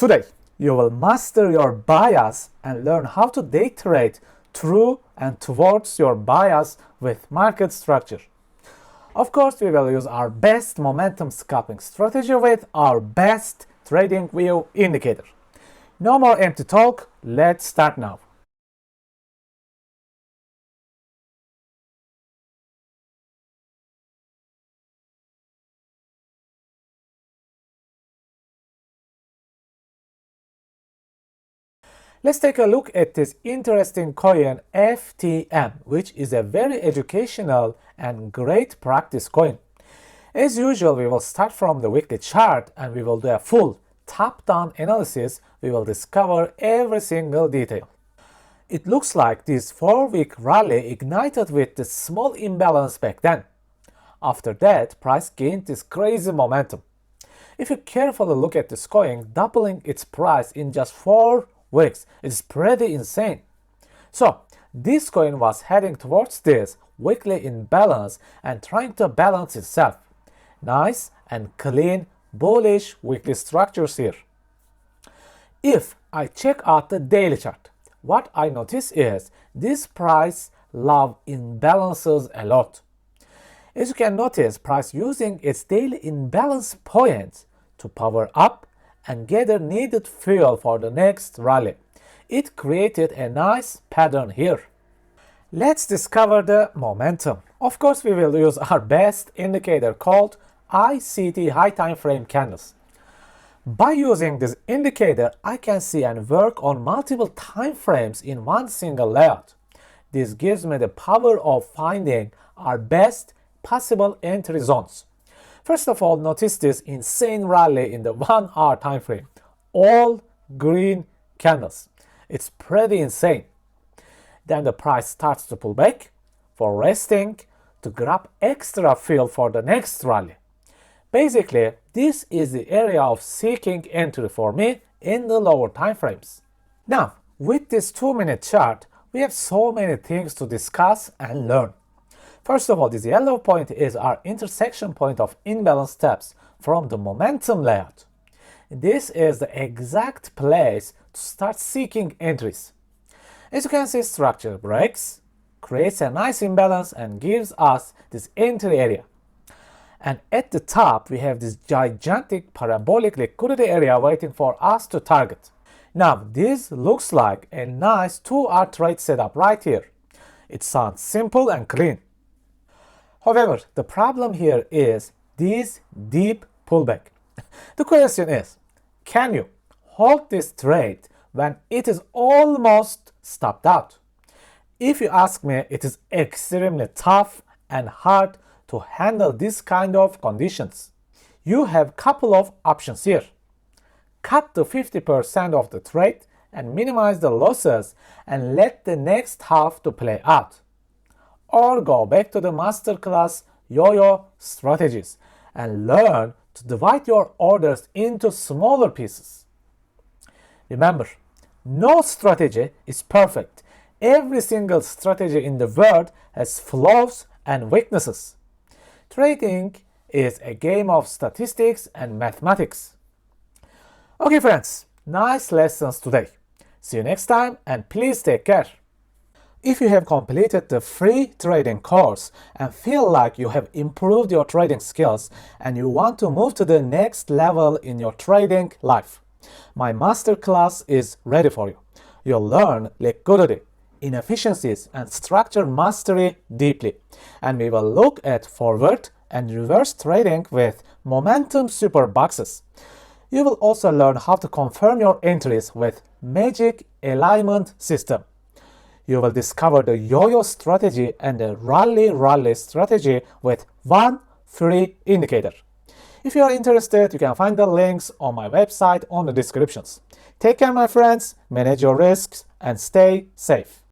Today, you will master your bias and learn how to day trade through and towards your bias with market structure. Of course, we will use our best momentum scalping strategy with our best trading view indicator. No more empty talk, let's start now. Let's take a look at this interesting coin FTM, which is a very educational and great practice coin. As usual, we will start from the weekly chart and we will do a full top-down analysis. We will discover every single detail. It looks like this 4-week rally ignited with the small imbalance back then. After that, price gained this crazy momentum. If you carefully look at this coin, doubling its price in just 4 weeks is pretty insane. So this coin was heading towards this weekly imbalance and trying to balance itself. Nice and clean bullish weekly structures here. If I check out the daily chart, what I notice is this price loves imbalances a lot. As you can notice, price using its daily imbalance points to power up and gather needed fuel for the next rally. It created a nice pattern here. Let's discover the momentum. Of course, we will use our best indicator called ICT high time frame candles. By using this indicator, I can see and work on multiple time frames in one single layout. This gives me the power of finding our best possible entry zones. First of all, notice this insane rally in the 1 hour time frame. All green candles. It's pretty insane. Then the price starts to pull back for resting to grab extra fuel for the next rally. Basically, this is the area of seeking entry for me in the lower time frames. Now, with this 2-minute chart, we have so many things to discuss and learn. First of all, this yellow point is our intersection point of imbalance steps from the momentum layout. This is the exact place to start seeking entries. As you can see, structure breaks, creates a nice imbalance and gives us this entry area. And at the top, we have this gigantic parabolic liquidity area waiting for us to target. Now, this looks like a nice 2-hour trade setup right here. It sounds simple and clean. However, the problem here is this deep pullback. The question is, can you hold this trade when it is almost stopped out? If you ask me, it is extremely tough and hard to handle this kind of conditions. You have a couple of options here. Cut the 50% of the trade and minimize the losses and let the next half to play out. Or go back to the masterclass YOYO strategies and learn to divide your orders into smaller pieces. Remember, no strategy is perfect. Every single strategy in the world has flaws and weaknesses. Trading is a game of statistics and mathematics. Okay friends, nice lessons today. See you next time and please take care. If you have completed the free trading course and feel like you have improved your trading skills and you want to move to the next level in your trading life, my masterclass is ready for you. You'll learn liquidity, inefficiencies, and structure mastery deeply. And we will look at forward and reverse trading with momentum super boxes. You will also learn how to confirm your entries with magic alignment system. You will discover the yo-yo strategy and the rally strategy with one free indicator. If you are interested, you can find the links on my website on the descriptions. Take care, my friends, manage your risks, and stay safe.